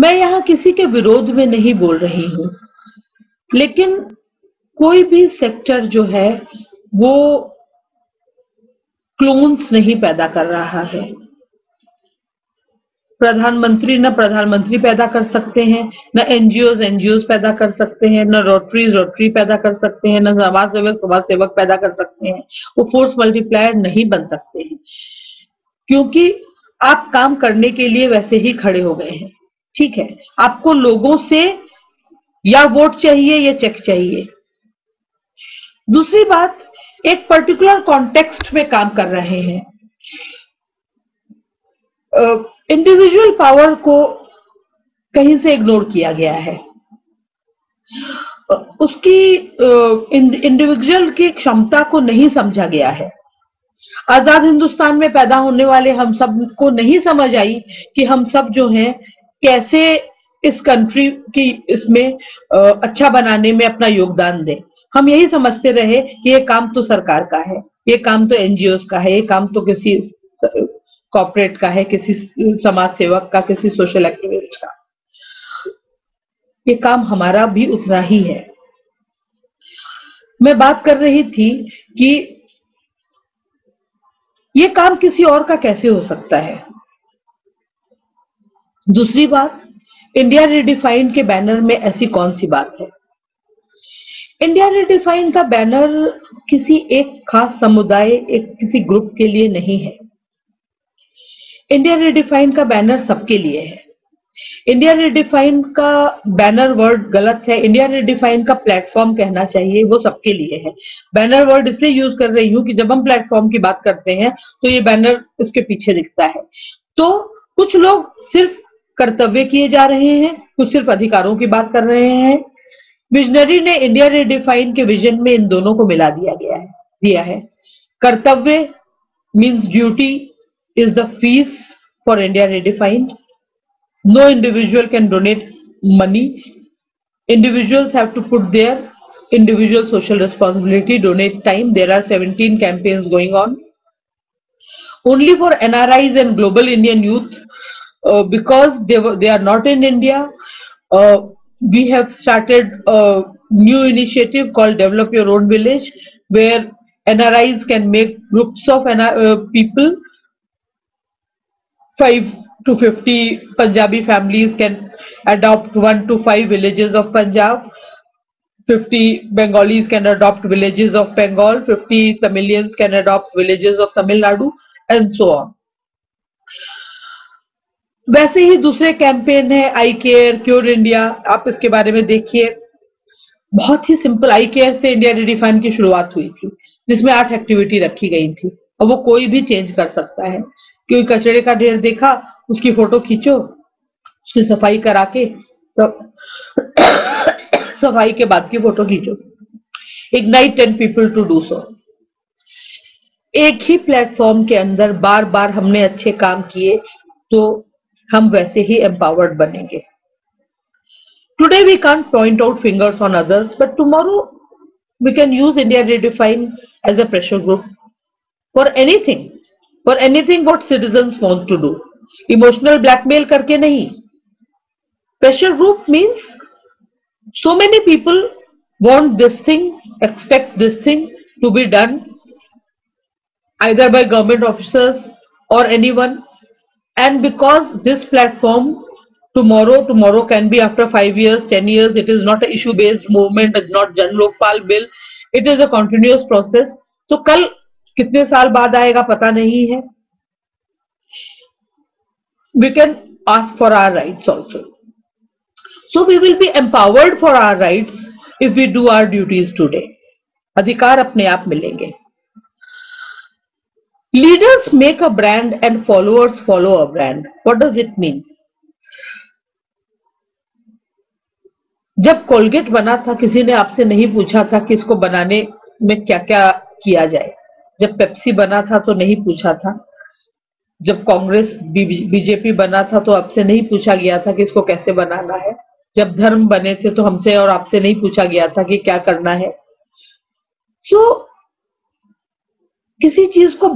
मैं यहाँ किसी के विरोध में नहीं बोल रही हूँ, लेकिन कोई भी सेक्टर जो है वो क्लोन्स नहीं पैदा कर रहा है। प्रधानमंत्री पैदा कर सकते हैं, न एनजीओज पैदा कर सकते हैं, न रोटरी पैदा कर सकते हैं, न समाज सेवक पैदा कर सकते हैं। वो फोर्स मल्टीप्लायर नहीं बन सकते हैं, क्योंकि आप काम करने के लिए वैसे ही खड़े हो गए हैं। ठीक है, आपको लोगों से या वोट चाहिए या चेक चाहिए। दूसरी बात, एक पर्टिकुलर कॉन्टेक्स्ट में काम कर रहे हैं। इंडिविजुअल पावर को कहीं से इग्नोर किया गया है, उसकी इंडिविजुअल की क्षमता को नहीं समझा गया है। आजाद हिंदुस्तान में पैदा होने वाले हम सब को नहीं समझ आई कि हम सब जो हैं कैसे इस कंट्री की इसमें अच्छा बनाने में अपना योगदान दें। हम यही समझते रहे कि ये काम तो सरकार का है, ये काम तो एनजीओ का है, ये काम तो किसी कॉर्पोरेट का है, किसी समाज सेवक का, किसी सोशल एक्टिविस्ट का। ये काम हमारा भी उतना ही है। मैं बात कर रही थी कि ये काम किसी और का कैसे हो सकता है। दूसरी बात, इंडिया रिडिफाइंड के बैनर में ऐसी कौन सी बात है। इंडिया रिडिफाइंड का बैनर किसी एक खास समुदाय, एक किसी ग्रुप के लिए नहीं है। इंडिया रिडिफाइंड का बैनर सबके लिए है। इंडिया रिडिफाइंड का बैनर वर्ड गलत है, इंडिया रिडिफाइंड का प्लेटफॉर्म कहना चाहिए, वो सबके लिए है। बैनर वर्ड इसलिए यूज कर रही हूं कि जब हम प्लेटफॉर्म की बात करते हैं तो ये बैनर इसके पीछे दिखता है। तो कुछ लोग सिर्फ कर्तव्य किए जा रहे हैं, कुछ सिर्फ अधिकारों की बात कर रहे हैं। विजनरी ने इंडिया रिडिफाइंड के विजन में इन दोनों को मिला दिया है। कर्तव्य means duty is the fees for India Redefined. No individual can donate money. Individuals have to put their individual social responsibility, donate time. There are 17 campaigns going on. Only for NRIs and global Indian youth, because they are not in India, we have started a new initiative called Develop Your Own Village, where NRIs can make groups of people. 5 to 50 Punjabi families can adopt 1 to 5 villages of Punjab. 50 Bengalis can adopt villages of Bengal. 50 Tamilians can adopt villages of Tamil Nadu, and so on. वैसे ही दूसरे campaign है आई care, cure India, आप इसके बारे में देखिए। बहुत ही simple, आई care से इंडिया रिडिफाइंड की शुरुआत हुई थी, जिसमें 8 एक्टिविटी रखी गई थी, और वो कोई भी चेंज कर सकता है। कोई कचरे का ढेर देखा, उसकी फोटो खींचो, उसकी सफाई करा के सफाई के बाद की फोटो खींचो। Ignite 10 people to do so. एक ही प्लेटफॉर्म के अंदर बार बार हमने अच्छे काम किए तो हम वैसे ही एम्पावर्ड बनेंगे। Today we can't point out fingers on others, but tomorrow we can use India redefined as a pressure group for anything what citizens want to do. Emotional blackmail करके नहीं। Pressure group means so many people want this thing, expect this thing to be done either by government officers or anyone, and because this platform tomorrow can be after 5 years, 10 years, it is not a issue based movement, it's not Jan Lokpal bill, it is a continuous process. तो कल कितने साल बाद आएगा पता नहीं है। We can ask for our rights also. So we will be empowered for our rights if we do our duties today. अधिकार अपने आप मिलेंगे। Leaders make a brand and followers follow a brand. What does it mean? जब Colgate बना था, किसी ने आपसे नहीं पूछा था कि इसको बनाने में क्या क्या किया जाए। जब पेप्सी बना था तो नहीं पूछा था। जब कांग्रेस बीजेपी बना था तो आपसे नहीं पूछा गया था कि इसको कैसे बनाना है। जब धर्म बने थे तो हमसे और आपसे नहीं पूछा गया था कि क्या करना है। सो किसी चीज को